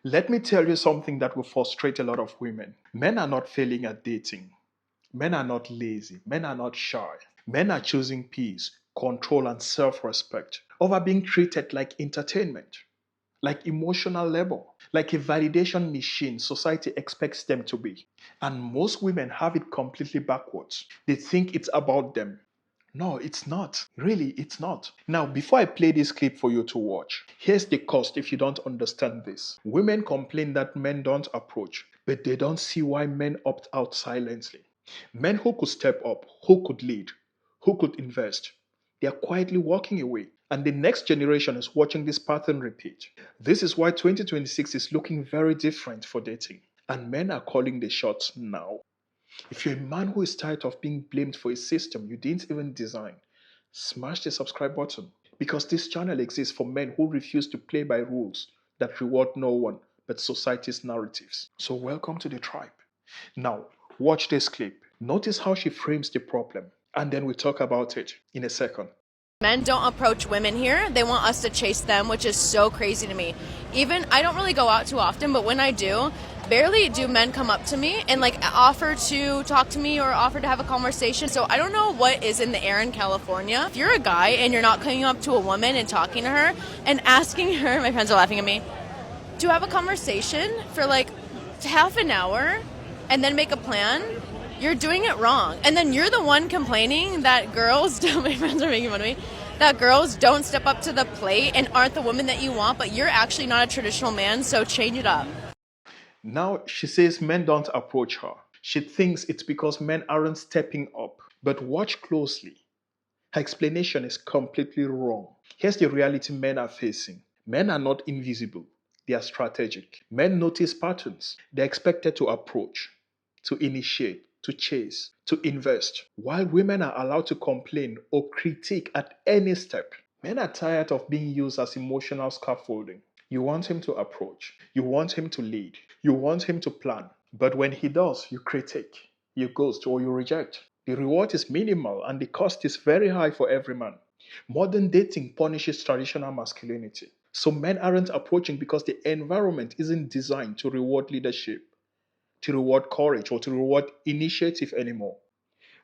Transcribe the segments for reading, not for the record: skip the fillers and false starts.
Let me tell you something that will frustrate a lot of women. Men are not failing at dating. Men are not lazy. Men are not shy. Men are choosing peace, control, and self respect over being treated like entertainment, like emotional labor, like a validation machine society expects them to be. And most women have it completely backwards. They think it's about them. No, it's not. Really, it's not. Now, before I play this clip for you to watch, here's the cost if you don't understand this. Women complain that men don't approach, but they don't see why men opt out silently. Men who could step up, who could lead, who could invest, they are quietly walking away. And the next generation is watching this pattern repeat. This is why 2026 is looking very different for dating. And men are calling the shots now. If you're a man who is tired of being blamed for a system you didn't even design, smash the subscribe button because this channel exists for men who refuse to play by rules that reward no one but society's narratives. So, welcome to the tribe. Now, watch this clip. Notice how she frames the problem, and then we talk about it in a second. Men don't approach women here. They want us to chase them, which is so crazy to me. Even, I don't really go out too often, but when I do, barely do men come up to me and like offer to talk to me or offer to have a conversation. So I don't know what is in the air in California. If you're a guy and you're not coming up to a woman and talking to her and asking her, my friends are laughing at me, to have a conversation for like half an hour and then make a plan, you're doing it wrong. And then you're the one complaining that girls don't, my friends are making fun of me, that girls don't step up to the plate and aren't the woman that you want, but you're actually not a traditional man, so change it up. Now she says men don't approach her. She thinks it's because men aren't stepping up. But watch closely. Her explanation is completely wrong. Here's the reality men are facing. Men are not invisible. They are strategic. Men notice patterns. They're expected to approach, to initiate, to chase, to invest, while women are allowed to complain or critique at any step. Men are tired of being used as emotional scaffolding. You want him to approach, you want him to lead, you want him to plan. But when he does, you critique, you ghost, or you reject. The reward is minimal and the cost is very high for every man. Modern dating punishes traditional masculinity. So men aren't approaching because the environment isn't designed to reward leadership, to reward courage, or to reward initiative anymore.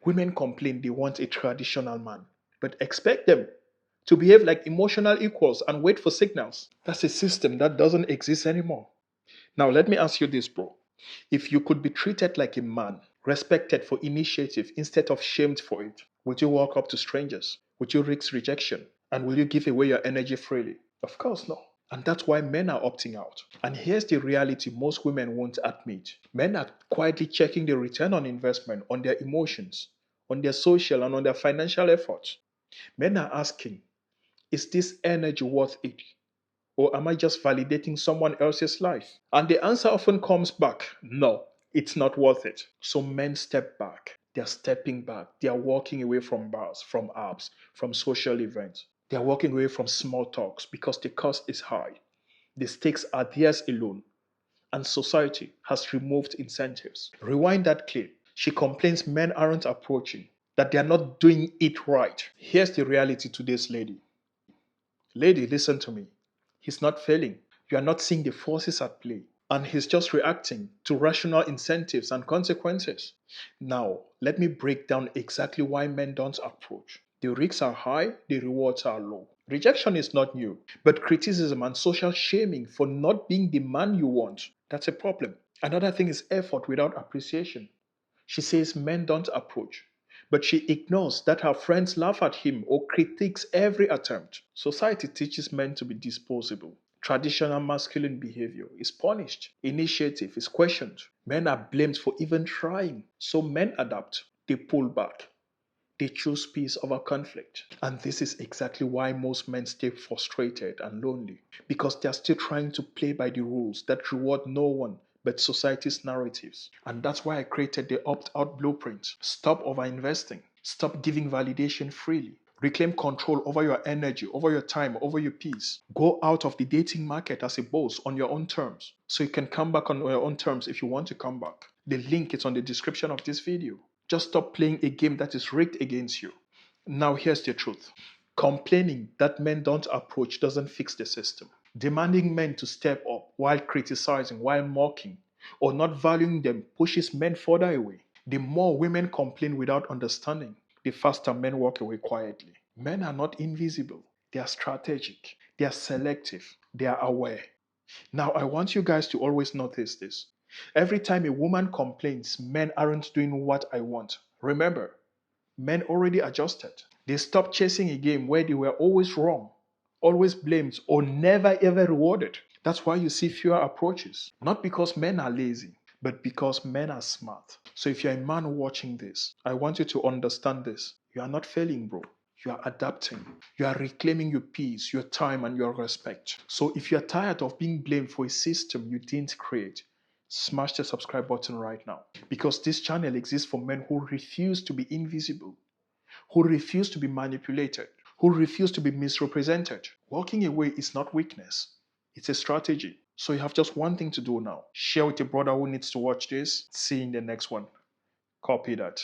Women complain they want a traditional man, but expect them to behave like emotional equals and wait for signals. That's a system that doesn't exist anymore. Now, let me ask you this, bro. If you could be treated like a man, respected for initiative instead of shamed for it, would you walk up to strangers? Would you risk rejection? And will you give away your energy freely? Of course not. And that's why men are opting out. And here's the reality most women won't admit. Men are quietly checking the return on investment on their emotions, on their social, and on their financial efforts. Men are asking, is this energy worth it? Or am I just validating someone else's life? And the answer often comes back, no, it's not worth it. So men step back. They're stepping back. They are walking away from bars, from apps, from social events. They are walking away from small talks because the cost is high. The stakes are theirs alone. And society has removed incentives. Rewind that clip. She complains men aren't approaching, that they are not doing it right. Here's the reality to this lady. Lady, listen to me. He's not failing. You are not seeing the forces at play. And he's just reacting to rational incentives and consequences. Now, let me break down exactly why men don't approach. The risks are high, the rewards are low. Rejection is not new, but criticism and social shaming for not being the man you want, that's a problem. Another thing is effort without appreciation. She says men don't approach, but she ignores that her friends laugh at him or critiques every attempt. Society teaches men to be disposable. Traditional masculine behavior is punished. Initiative is questioned. Men are blamed for even trying. So men adapt. They pull back. They choose peace over conflict. And this is exactly why most men stay frustrated and lonely. Because they are still trying to play by the rules that reward no one but society's narratives. And that's why I created the opt-out blueprint. Stop over-investing. Stop giving validation freely. Reclaim control over your energy, over your time, over your peace. Go out of the dating market as a boss on your own terms. So you can come back on your own terms if you want to come back. The link is on the description of this video. Just stop playing a game that is rigged against you. Now here's the truth. Complaining that men don't approach doesn't fix the system. Demanding men to step up while criticizing, while mocking, or not valuing them pushes men further away. The more women complain without understanding, the faster men walk away quietly. Men are not invisible, they are strategic, they are selective, they are aware. Now, I want you guys to always notice this. Every time a woman complains, men aren't doing what I want. Remember, men already adjusted. They stopped chasing a game where they were always wrong, always blamed, or never ever rewarded. That's why you see fewer approaches. Not because men are lazy, but because men are smart. So if you're a man watching this, I want you to understand this. You are not failing, bro. You are adapting. You are reclaiming your peace, your time, and your respect. So if you're tired of being blamed for a system you didn't create, smash the subscribe button right now. Because this channel exists for men who refuse to be invisible, who refuse to be manipulated, who refuse to be misrepresented. Walking away is not weakness, it's a strategy. So you have just one thing to do now. Share with your brother who needs to watch this. See you in the next one. Copy that.